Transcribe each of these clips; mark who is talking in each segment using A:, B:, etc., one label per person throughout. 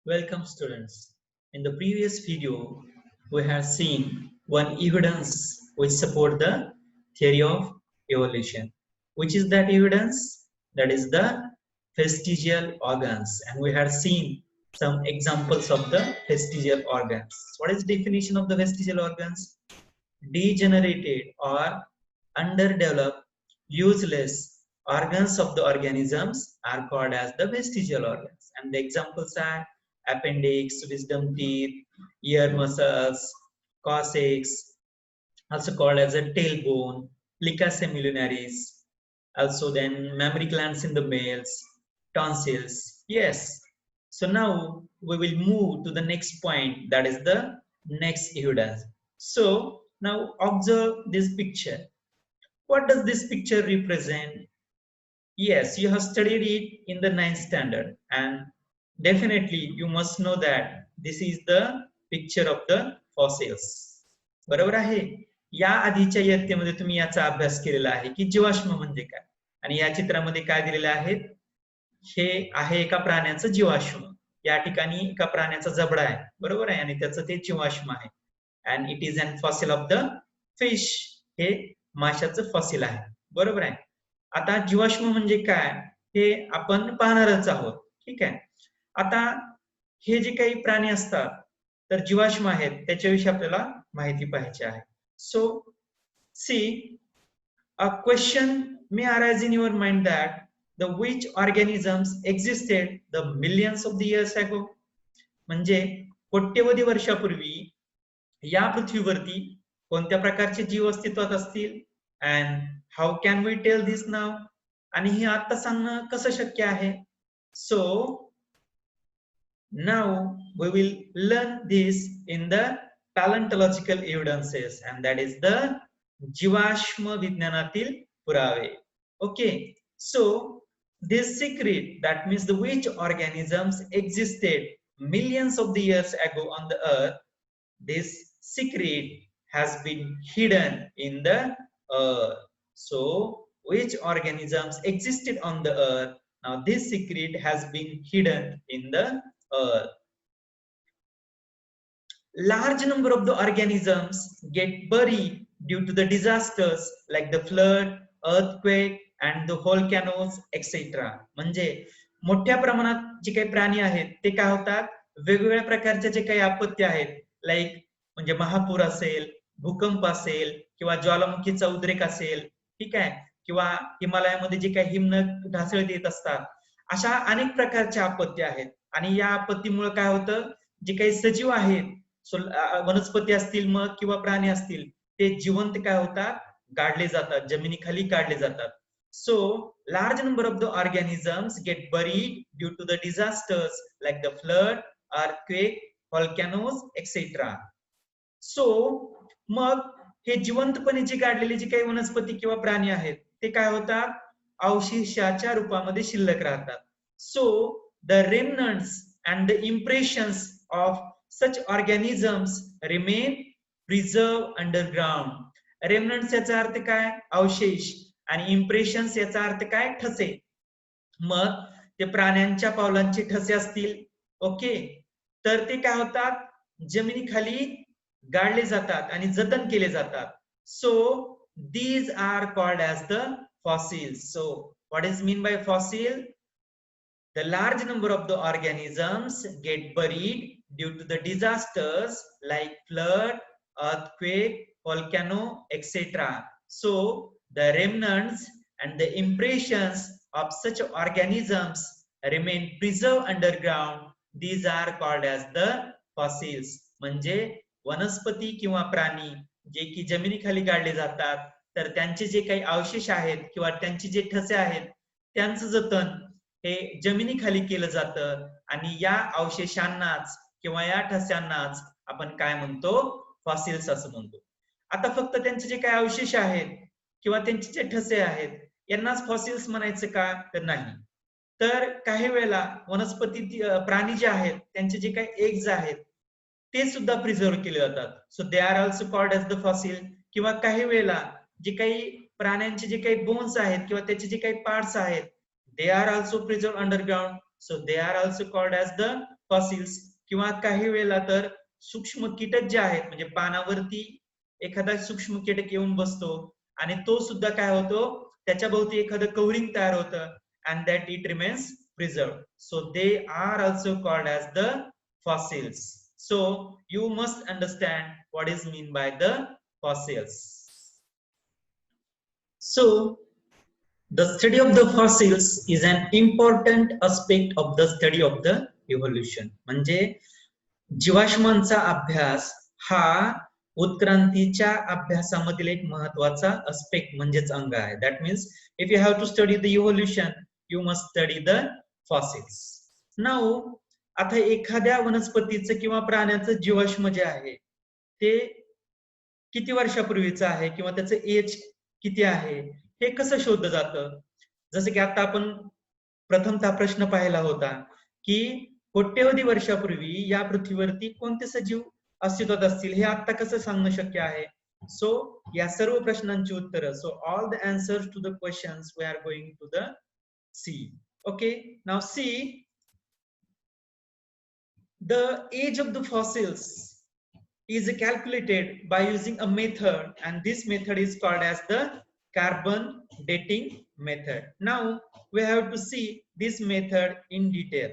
A: Welcome students. In the previous video, we have seen one evidence which support the theory of evolution. Which is that evidence? That is the vestigial organs. And we have seen some examples of the vestigial organs. What is the definition of the vestigial organs? Degenerated or underdeveloped, useless organs of the organisms are called as the vestigial organs. And the examples are appendix, wisdom teeth, ear muscles, coccyx, also called as a tailbone, plica semilunaris, also then mammary glands in the males, tonsils. Yes. So now we will move to the next point, that is the next evidence. So now observe this picture. What does this picture represent? Yes, you have studied it in the 9th standard and definitely you must know that this is the picture of the fossils. बरोबर आहे? या आधीच्या इयत्तेमध्ये तुम्ही याचा अभ्यास केलेला आहे की जीवाश्म म्हणजे काय आणि या चित्रामध्ये काय दिलेले आहेत? हे आहे एका प्राण्याचं जीवाश्म. या ठिकाणी एका प्राण्याचा जबडा आहे, बरोबर आहे, आणि त्याचं ते जीवाश्म आहे. And it is an fossil of the fish. हे माशाचं फॉसिल आहे, बरोबर आहे. आता जीवाश्म म्हणजे काय हे आपण पाहणारच आहोत. ठीक आहे. आता हे जे काही प्राणी असतात तर जीवाश्म आहेत त्याच्याविषयी आपल्याला माहिती पाहिजे आहे. So see a question may arise in your mind that the which organisms existed the millions of the years ago. म्हणजे कोट्यवधी वर्षापूर्वी या पृथ्वीवरती कोणत्या प्रकारचे जीव अस्तित्वात असतील and how can we tell this now? आणि हे आता सांगणं कसं शक्य आहे? So now we will learn this in the paleontological evidences and that is the जीवाश्म विज्ञानातील पुरावे. Okay, so this secret, that means the which organisms existed millions of the years ago on the earth, this secret has been hidden in the earth. So which organisms existed on the earth? Now this secret has been hidden in the earth. Large number of the organisms get buried due to the disasters like the flood, earthquake and the volcanoes etc. म्हणजे मोठ्या प्रमाणात जे काही प्राणी आहेत ते काय होतात, वेगवेगळ्या प्रकारचे जे काही आपत्ती आहेत लाईक म्हणजे महापूर असेल, भूकंप असेल किंवा ज्वालामुखीचा उद्रेक असेल, ठीक आहे, किंवा हिमालयामध्ये जे काही हिमनग ढासळत येत असतात, अशा अनेक प्रकारच्या आपत्ती आहेत. आणि या आपत्तीमुळे काय होतं, जे काही सजीव आहेत, वनस्पती असतील मग किंवा प्राणी असतील, ते जिवंत काय होतात, गाडले जातात, जमिनीखाली काढले जातात. So large number of the organisms get buried due to the disasters like the flood, earthquake, volcanoes etc. So मग हे जिवंतपणे जे काढलेले जे काही वनस्पती किंवा प्राणी आहेत ते काय होतात, अवशेषाच्या रूपामध्ये शिल्लक राहतात. So the remnants and the impressions of such organisms remain preserved underground. Remnants याचा अर्थ काय, अवशेष, आणि इम्प्रेशन्स याचा अर्थ काय, ठसे. मग ते प्राण्यांच्या पावलांचे ठसे असतील, ओके, तर ते काय होतात, जमिनीखाली गाडले जातात आणि जतन केले जातात. So these are called as the fossils. So what is mean by fossil? The large number of the organisms get buried due to the disasters like flood, earthquake, volcano etc. So the remnants and the impressions of such organisms remain preserved underground. These are called as the fossils. म्हणजे वनस्पती किंवा प्राणी जे की जमिनीखाली काढले जातात तर त्यांचे जे काही अवशेष आहेत किंवा त्यांचे जे ठसे आहेत त्यांचं जतन हे जमिनीखाली केलं जातं आणि या अवशेषांनाच किंवा या ठस्यांनाच आपण काय म्हणतो, फॉसिल्स असं म्हणतो. आता फक्त त्यांचे जे काही अवशेष आहेत किंवा त्यांचे जे ठसे आहेत यांनाच फॉसिल्स म्हणायचं का, तर नाही. तर काही वेळेला वनस्पती प्राणी जे आहेत त्यांचे जे काही एग्ज आहेत ते सुद्धा प्रिझर्व केले जातात. So they are also called as the fossil. किंवा काही वेळेला जे काही प्राण्यांचे जे काही बोन्स आहेत किंवा त्याचे जे काही पार्ट्स आहेत, they are also preserved underground. So they are also called as the fossils. किंवा काही वेळेला तर सूक्ष्म कीटक जे आहेत म्हणजे पानावरती एखादा सूक्ष्म कीटक येऊन बसतो आणि तो सुद्धा काय होतो, त्याच्या भोवती एखादं कव्हरिंग तयार होतं and that it remains preserved. So they are also called as the fossils. So you must understand what is mean by the fossils. So the study of the fossils is an important aspect of the study of the evolution. म्हणजे जीवाश्मांचा अभ्यास हा उत्क्रांतीच्या अभ्यासामधील एक महत्वाचा aspect म्हणजेच अंग आहे. That means if you have to study the evolution you must study the fossils. Now आता एखाद्या वनस्पतीचं किंवा प्राण्याचं जीवाश्म जे आहे ते किती वर्षापूर्वीचं आहे किंवा त्याचं एज किती आहे हे कसं शोधलं जातं. जसं की आता आपण प्रथमतः प्रश्न पाहिला होता की कोट्यवधी वर्षापूर्वी या पृथ्वीवरती कोणते सजीव अस्तित्वात असतील हे आता कसं सांगणं शक्य आहे. सो या सर्व प्रश्नांची उत्तरं, so all the answers to the questions we are going to the see. Okay, now see the age of the fossils is calculated by using a method, and this method is called as the carbon dating method. Now we have to see this method in detail.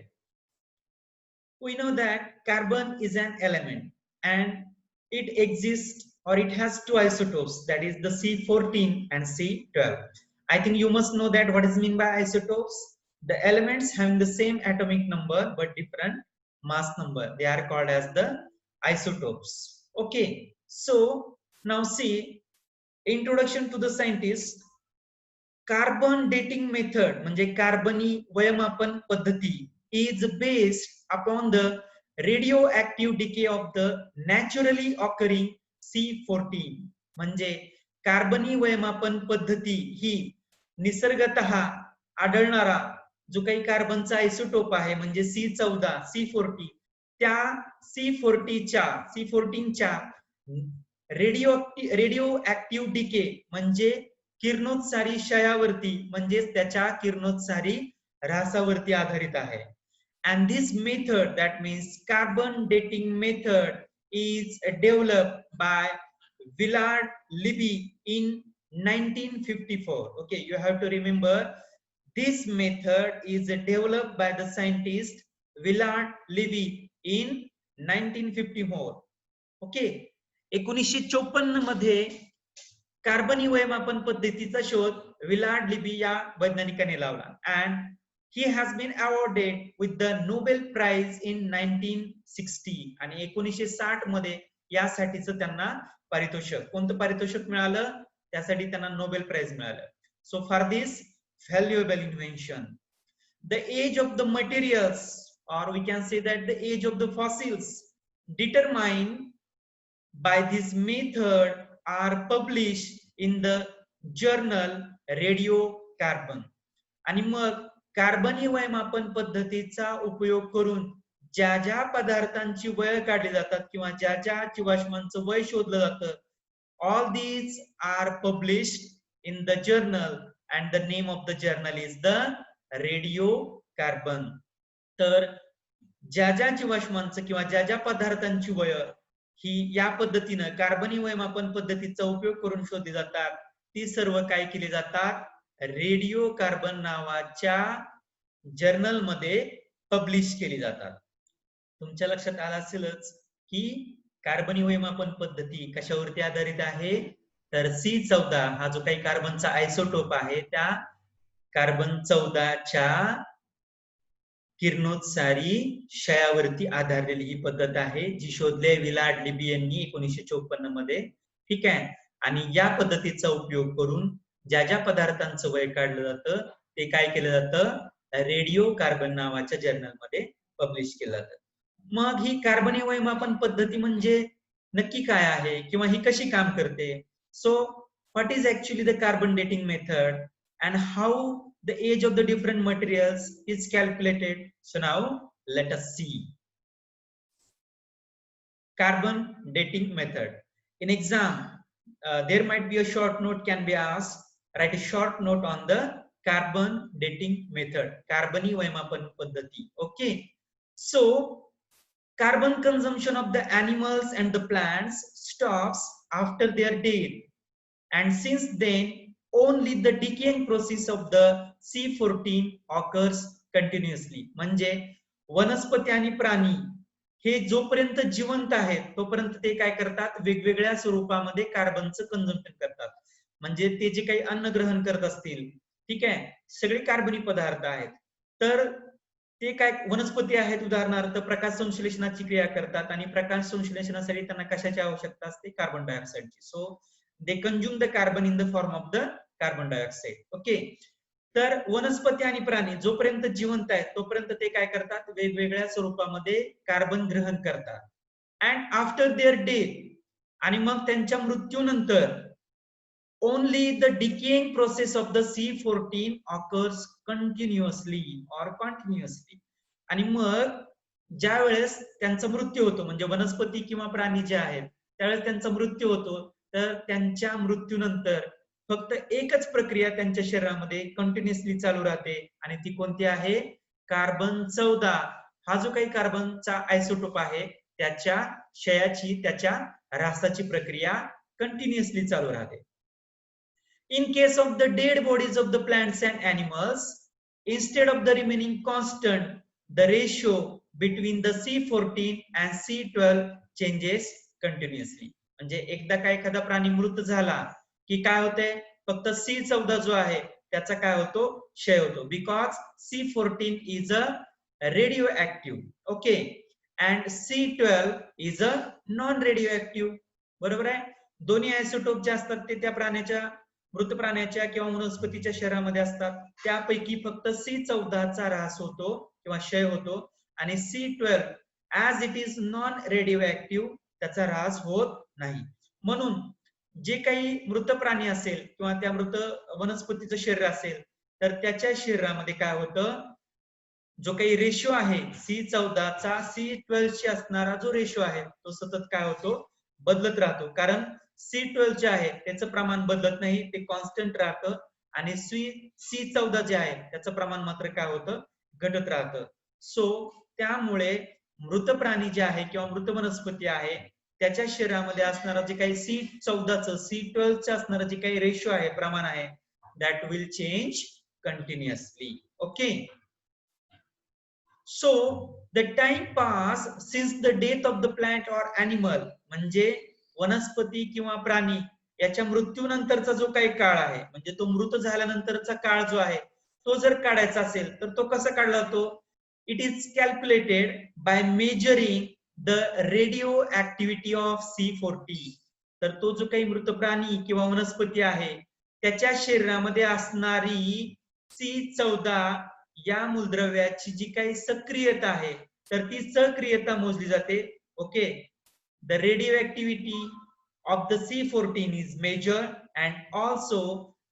A: We know that carbon is an element and it exists or it has two isotopes, that is the C14 and C12. I think you must know that what is mean by isotopes. The elements having the same atomic number but different mass number, they are called as the isotopes. Okay, so now see introduction to the scientist. Carbon dating method म्हणजे कार्बनी वयमापन पद्धती is based upon the radioactive decay of the naturally occurring C14. म्हणजे कार्बनी वयमापन पद्धती ही निसर्गतः आढळणारा जो काही कार्बनचा isotope आहे म्हणजे C14 C40 त्या C14च्या रेडिओ ऍक्टिव्ह डिके म्हणजे किरणोत्सारी क्षयावरती म्हणजेच त्याच्या किरणोत्सारी ऱ्हासावरती आधारित आहे. And this method, that means carbon dating method, is developed by Willard Libby in 1954. Okay, you have to remember this method is developed by the scientist Willard Libby in 1954. Okay, 1954 मध्ये कार्बनी वयमापन पद्धतीचा शोध Willard Libby या वैज्ञानिकाने लावला. and he has been awarded with the Nobel Prize in 1960. आणि 1960 मध्ये यासाठीचं त्यांना पारितोषिक, कोणतं पारितोषिक मिळालं, त्यासाठी त्यांना नोबेल प्राइज मिळालं. So for this valuable invention, the age of the materials, or we can say that the age of the fossils determined by this method are published in the journal Radiocarbon. आणि मग कार्बनी वयमापन पद्धतीचा उपयोग करून ज्या ज्या पदार्थांची वय काढली जातात किंवा ज्या ज्या जीवाश्मांचं वय शोधलं जातं, all these are published in the journal and the name of the journal is the Radiocarbon. तर ज्या ज्या जीवाश्मांचं किंवा ज्या ज्या पदार्थांची वय ही या पद्धतीनं कार्बनी वयमापन पद्धतीचा उपयोग करून शोधली जातात, ती सर्व काय केली जातात, रेडिओ कार्बन नावाच्या जर्नल मध्ये पब्लिश केली जातात. तुमच्या लक्षात आलं असेलच की कार्बनी वयमापन पद्धती कशावरती आधारित आहे, तर C14 हा जो काही कार्बनचा आयसोटोप आहे त्या कार्बन 14च्या किरणोत्सारी क्षयावरती आधारलेली ही पद्धत आहे जी शोधले विलार्ड लिबी यांनी 1954 मध्ये. ठीक आहे, आणि या पद्धतीचा उपयोग करून ज्या ज्या पदार्थांचं वय काढलं जातं ते काय केलं जातं, रेडिओ कार्बन नावाच्या जर्नल मध्ये पब्लिश केलं जातं. मग ही कार्बनी वयमापन पद्धती म्हणजे नक्की काय आहे किंवा ही कशी काम करते. So what is actually the carbon dating method and how the age of the different materials is calculated. So now let us see carbon dating method. In exam there might be a short note can be asked, write a short note on the carbon dating method, कार्बनी वैमापन पद्धती. Okay, so carbon consumption of the animals and the plants stops after their death, and since then only the decaying process of the C14 occurs continuously. म्हणजे वनस्पती आणि प्राणी हे जोपर्यंत जिवंत आहेत तोपर्यंत ते काय करतात, वेगवेगळ्या स्वरूपामध्ये कार्बनचं कंझम्पशन करतात. म्हणजे ते जे काही अन्न ग्रहण करत असतील, ठीक आहे, सगळे कार्बनी पदार्थ आहेत. तर ते काय वनस्पती आहेत, उदाहरणार्थ प्रकाश संश्लेषणाची क्रिया करतात आणि प्रकाश संश्लेषणासाठी त्यांना कशाची आवश्यकता असते, कार्बन डायऑक्साईडची. So they consume the carbon in the form of the carbon dioxide. Okay, तर वनस्पती आणि प्राणी जोपर्यंत जिवंत आहेत तोपर्यंत ते काय करतात, वेगवेगळ्या स्वरूपामध्ये कार्बन ग्रहण करतात. अँड आफ्टर देअर डेथ, आणि मग त्यांच्या मृत्यूनंतर only the decaying process of the C14 occurs continuously or continuously. आणि मग ज्या वेळेस त्यांचा मृत्यू होतो, म्हणजे वनस्पती किंवा प्राणी जे आहेत त्यावेळेस त्यांचा मृत्यू होतो, तर त्यांच्या मृत्यूनंतर फक्त एकच प्रक्रिया त्यांच्या शरीरामध्ये कंटिन्युअसली चालू राहते, आणि ती कोणती आहे, कार्बन 14 हा जो काही कार्बनचा आयसोटोप आहे त्याच्या क्षयाची, त्याच्या ऱ्हासाची प्रक्रिया कंटिन्युअसली चालू राहते. In case of the dead bodies of the plants and animals, instead of the remaining constant, the ratio between the C14 and C12 changes continuously. म्हणजे एकदा काय एखादा प्राणी मृत झाला की काय होते, फक्त C14 जो आहे त्याचा काय होतो, क्षय होतो. Because C14 is a radio active. Okay, and C12 is a non radio active. बरोबर आहे. दोन्ही आयसोटोप जे असतात ते त्या प्राण्याच्या, मृत प्राण्याच्या किंवा वनस्पतीच्या शरीरामध्ये असतात. त्यापैकी फक्त C14 चा ऱ्हास होतो किंवा क्षय होतो, आणि C12 as it is non radio active त्याचा ऱ्हास होत नाही. म्हणून जे काही मृत प्राणी असेल किंवा त्या मृत वनस्पतीचं शरीर असेल तर त्याच्या शरीरामध्ये काय होतं, जो काही रेशो आहे C14 चा C12 शी असणारा जो रेशो आहे तो सतत काय होतो, बदलत राहतो. कारण C12 जे आहे त्याचं प्रमाण बदलत नाही, ते कॉन्स्टंट राहतं, आणि C14 जे आहे त्याचं प्रमाण मात्र काय होतं, घटत राहतं. सो त्यामुळे मृत प्राणी जे आहे किंवा मृत वनस्पती आहे त्याच्या शरीरामध्ये असणारा जे काही C14 चं C12 चं असणारा जे काही रेशो आहे, प्रमाण आहे, that will change continuously. Okay, so the time pass since the death of the plant or animal, म्हणजे वनस्पती किंवा प्राणी याच्या मृत्यूनंतरचा जो काही काळ आहे, म्हणजे तो मृत झाल्यानंतरचा काळ जो आहे तो जर काढायचा असेल तर तो कसा काढला जातो, it is calculated by measuring the radio activity of C14. तर तो जो काही मृत प्राणी किंवा वनस्पती आहे त्याच्या शरीरामध्ये असणारी C14 या मूलद्रव्याची जी काही सक्रियता आहे तर ती सक्रियता मोजली जाते. Okay, the radio activity of the C14 is measured, and also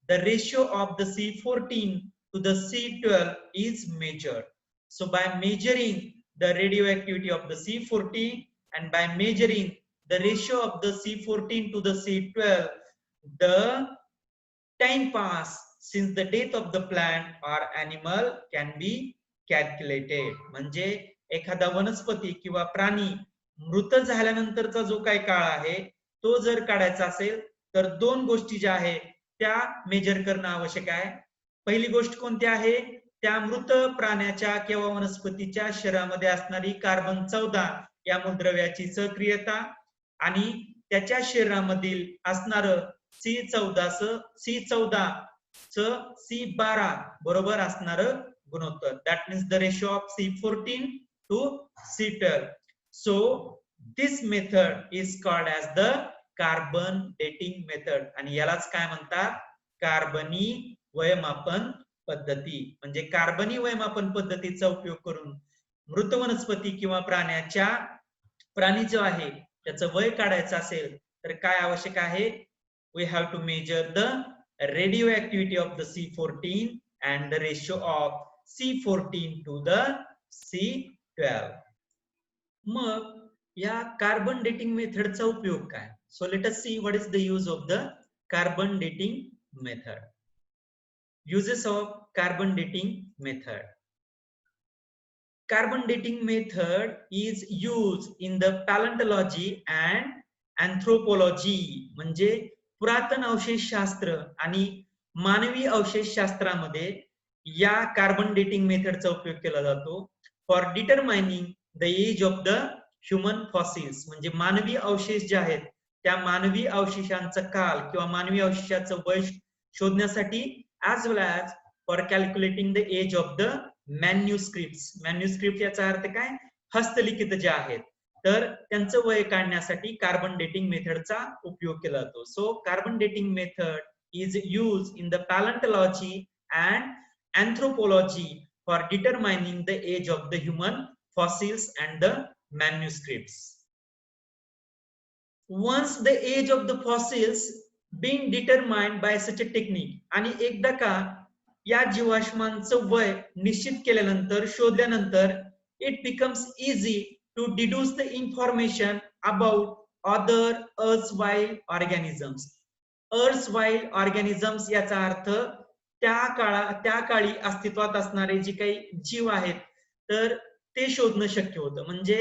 A: the ratio of the C14 to the C12 is measured. So by measuring the radioactivity of the C14 and by measuring the ratio of the C14 to the C12, the time pass since the death of the plant or animal can be calculated. म्हणजे एखादा वनस्पती किंवा प्राणी मृत झाल्यानंतरचा जो काही काळ आहे तो जर काढायचा असेल तर दोन गोष्टी ज्या आहेत त्या मेजर करणं आवश्यक आहे. पहिली गोष्ट कोणती आहे, त्या मृत प्राण्याच्या किंवा वनस्पतीच्या शरीरामध्ये असणारी कार्बन 14 या मूलद्रव्याची सक्रियता आणि त्याच्या शरीरामधील असणारं C14 च C12 बरोबर असणारं गुणोत्तर. That means the ratio of C14 to C12. So this method is called as the carbon dating method, आणि यालाच काय म्हणतात, कार्बनी वयमापन पद्धती. म्हणजे कार्बनी वयमापन पद्धतीचा उपयोग करून मृत वनस्पती किंवा प्राणी जो आहे त्याचं वय काढायचं असेल तर काय आवश्यक आहे, we have to measure the radioactivity of the C14 and the ratio of C14 to the C12. मग या कार्बन डेटिंग मेथडचा उपयोग काय. So let us see what is the use of the carbon dating method. Uses of carbon dating method. Carbon dating method is used in the paleontology and anthropology. म्हणजे पुरातन अवशेषशास्त्र आणि मानवी अवशेषशास्त्रामध्ये या कार्बन डेटिंग मेथडचा उपयोग केला जातो for determining the age of the human fossils. म्हणजे मानवी अवशेष जे आहेत त्या मानवी अवशेषांचा काल किंवा मानवी अवशेषाचं वय शोधण्यासाठी as well as for calculating the age of the manuscripts. Manuscript याचा अर्थ काय, हस्तलिखित जे आहेत, तर त्यांचं वय काढण्यासाठी कार्बन डेटिंग मेथडचा उपयोग केला जातो. So carbon dating method is use in the palaeontology and anthropology for determining the age of the human fossils and the manuscripts. Once the age of the fossils being determined by such a technique, आणि एकदा का या जीवाश्मांचं वय निश्चित केल्यानंतर शोधल्यानंतर it becomes easy to deduce the information about other erstwhile organisms. erstwhile organisms याचा अर्थ त्या काळी अस्तित्वात असणारे जे काही जीव आहेत तर ते शोधणं शक्य होतं. म्हणजे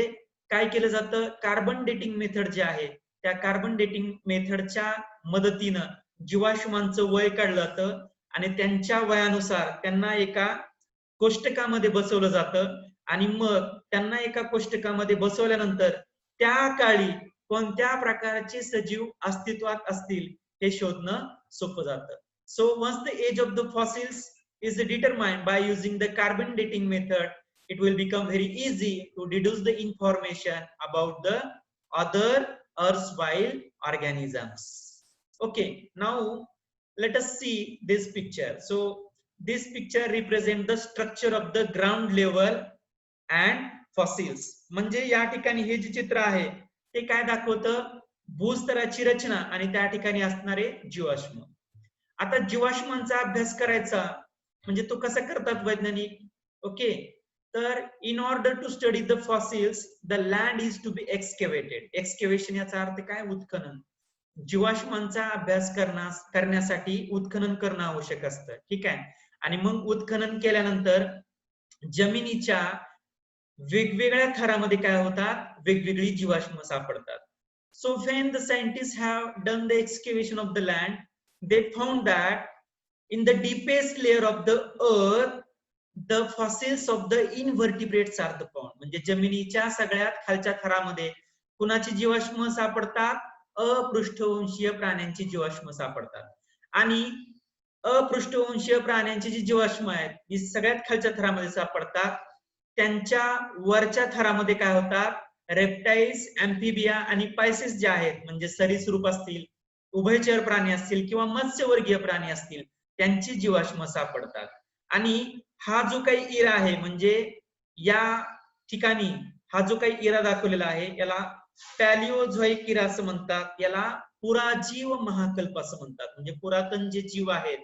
A: काय केलं जातं, कार्बन डेटिंग मेथड जे आहे त्या कार्बन डेटिंग मेथडच्या मदतीनं जीवाश्मांचं वय काढलं जातं आणि त्यांच्या वयानुसार त्यांना एका कोष्टकामध्ये बसवलं जातं आणि मग त्यांना एका कोष्टकामध्ये बसवल्यानंतर त्या काळी कोणत्या प्रकारचे सजीव अस्तित्वात असतील हे शोधणं सोपं जातं. So once the age of the fossils is determined by using the carbon dating method, it will become very easy to deduce the information about the other erstwhile organisms. Okay, now let us see this picture. So this picture represents the structure of the ground level and fossils. म्हणजे या ठिकाणी हे जे चित्र आहे ते काय दाखवतं, भूस्तराची रचना आणि त्या ठिकाणी असणारे जीवाश्म. आता जीवाश्मांचा अभ्यास करायचा म्हणजे तो कसा करतात वैज्ञानिक. ओके, तर in order to study the fossils the land is to be excavated. Excavation याचा अर्थ काय, उत्खनन. जीवाश्मांचा अभ्यास करण्यासाठी उत्खनन करणं आवश्यक असतं, ठीक आहे. आणि मग उत्खनन केल्यानंतर जमिनीच्या वेगवेगळ्या थरामध्ये काय होतात, वेगवेगळी जीवाश्म सापडतात. So when the scientist have done the excavation of the land, they found that in the deepest layer of the earth the fossils of the invertebrates are the found. म्हणजे जमिनीच्या सगळ्यात खालच्या थरामध्ये कुणाची जीवाश्म सापडतात, अपृष्ठवंशीय प्राण्यांची जीवाश्म सापडतात. आणि अपृष्ठवंशीय प्राण्यांची जी जीवाश्म आहेत ही सगळ्यात खालच्या थरामध्ये सापडतात. त्यांच्या वरच्या थरामध्ये काय होतात, रेप्टाइल्स, अँफिबिया आणि पायसेस जे आहेत म्हणजे सरीसृप असतील, उभयचर प्राणी असतील किंवा मत्स्यवर्गीय प्राणी असतील त्यांची जीवाश्म सापडतात. आणि हा जो काही इरा आहे म्हणजे या ठिकाणी हा जो काही इरा दाखवलेला आहे याला पॅलिओझोइक इरा असं म्हणतात, याला पुराजीव महाकल्प असं म्हणतात. म्हणजे पुरातन जे जीव आहेत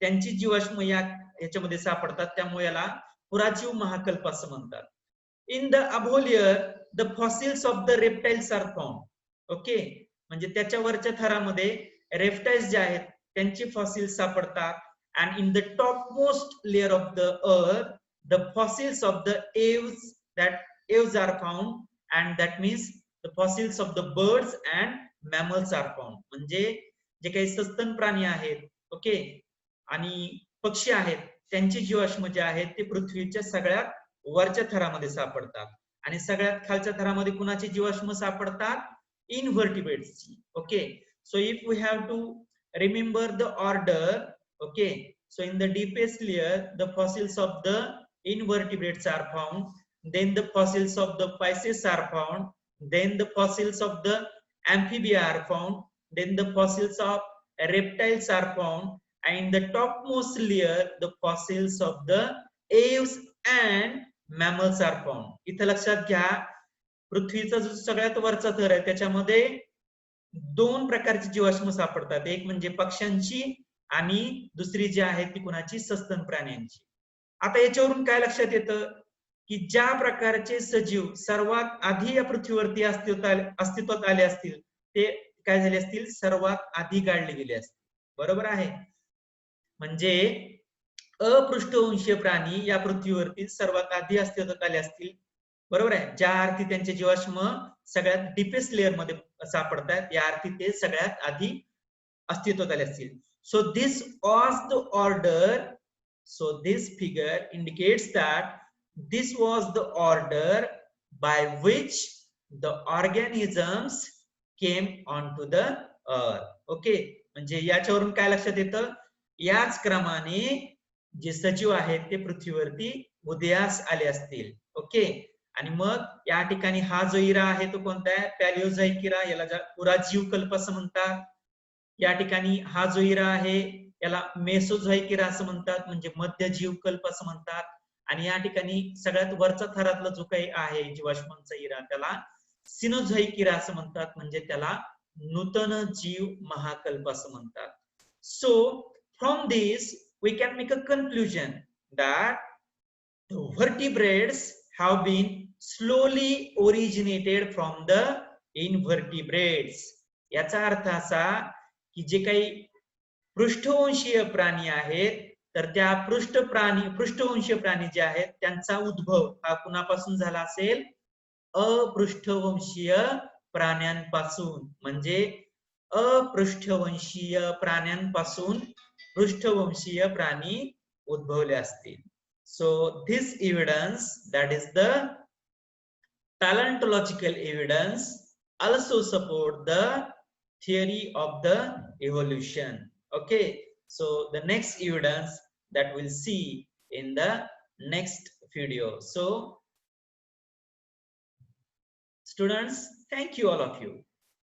A: त्यांची जीवाश्म याच्यामध्ये सापडतात, त्यामुळे याला पुराजीव महाकल्प असं म्हणतात. In the above layer the fossils of the reptiles are found. Okay, म्हणजे त्याच्या वरच्या थरामध्ये रेप्टाइल्स जे आहेत त्यांची फॉसिल्स सापडतात. and in the topmost layer of the earth the fossils of the aves are found, and that means the fossils of the birds and mammals are found. म्हणजे जे काही सस्तन प्राणी आहेत, ओके, आणि पक्षी आहेत त्यांची जीवाश्म जे आहेत ते पृथ्वीच्या सगळ्यात वरच्या थरामध्ये सापडतात. आणि सगळ्यात खालच्या थरामध्ये कुणाची जीवाश्म सापडतात, invertebrates. Okay, so if we have to remember the order, okay, so in the deepest layer the fossils of the invertebrates are found, then the fossils of the pisces are found, then the fossils of the amphibia are found, then the fossils of reptiles are found, and in the topmost layer the fossils of the aves and mammals are found. इथं लक्षात घ्या, पृथ्वीचा जो सगळ्यात वरचा थर आहे त्याच्यामध्ये दोन प्रकारची जीवाश्म सापडतात, एक म्हणजे पक्ष्यांची आणि दुसरी जी आहे ती कुणाची, सस्तन प्राण्यांची. आता याच्यावरून काय लक्षात येतं की ज्या प्रकारचे सजीव सर्वात आधी या पृथ्वीवरती अस्तित्वात आले असतील ते काय झाले असतील, सर्वात आधी गाडले गेले असतील. बरोबर आहे. म्हणजे अपृष्ठवंशीय प्राणी या पृथ्वीवरती सर्वात आधी अस्तित्वात आले असतील, बरोबर आहे, ज्या अर्थी त्यांचे जीवाश्म सगळ्यात डीपेस्ट लेअर मध्ये सापडतात, या अर्थी ते सगळ्यात आधी अस्तित्वात आले असतील. So this was the order. So this figure indicates that this was the order by which the organisms came on to the earth. Okay, म्हणजे याच्यावरून काय लक्षात येतं, याच क्रमाने जे सजीव आहेत ते पृथ्वीवरती उदयास आले असतील. ओके, आणि मग या ठिकाणी हा जो इरा आहे तो कोणता आहे, पॅलिओझोइक इरा, याला पुराजीवकल्प असं म्हणतात. या ठिकाणी हा जो इरा आहे याला मेसोझोइक इरा असं म्हणतात, म्हणजे मध्यजीवकल्प असं म्हणतात. आणि या ठिकाणी सगळ्यात वरचा थरातला जो काही आहे जीवाश्मांचा इरा त्याला सिनोझोइक इरा असं म्हणतात, म्हणजे त्याला नूतन जीव महाकल्प असं म्हणतात. So from this we can make a conclusion that the vertebrates have been slowly originated from the invertebrates. याचा अर्थ असा की जे काही पृष्ठवंशीय प्राणी आहेत तर त्या पृष्ठवंशीय प्राणी जे आहेत त्यांचा उद्भव हा कुणापासून झाला असेल, अपृष्ठवंशीय प्राण्यांपासून. म्हणजे अपृष्ठवंशीय प्राण्यांपासून पृष्ठवंशीय प्राणी उद्भवले असतील. So this evidence, that is the paleontological evidence, also support the theory of the evolution. Okay, so the next evidence that we'll see in the next video. So students, thank you all of you.